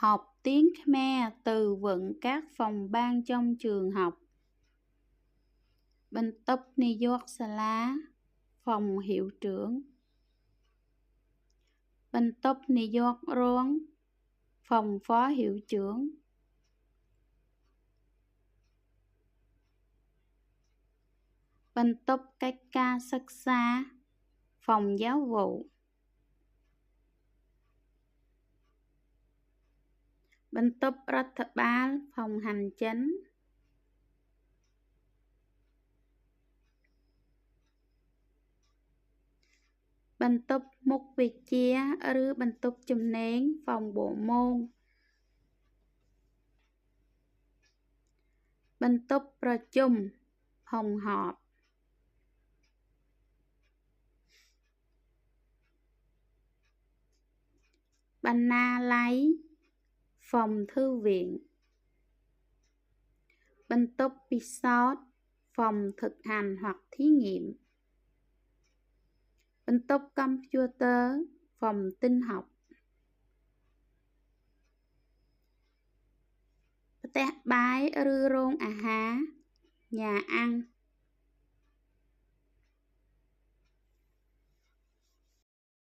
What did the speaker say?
Học tiếng Khmer từ vựng các phòng ban trong trường học.បន្ទប់នាយកសាលា phòng hiệu trưởng. បន្ទប់នាយករង phòng phó hiệu trưởng. បន្ទប់កិច្ចការសិក្សា phòng giáo vụ. បន្ទប់រដ្ឋបាល phòng hành chính. បន្ទប់មុខវិជ្ជាឬបន្ទប់ជំនាញ phòng bộ môn. បន្ទប់ប្រជុំ phòng họp. បណ្ណាល័យ phòng thư viện. បន្ទប់ពិសោធន៍ phòng thực hành hoặc thí nghiệm. បន្ទប់ computer phòng tin học. ផ្ទះបាយឬរោងអាហារ nhà ăn.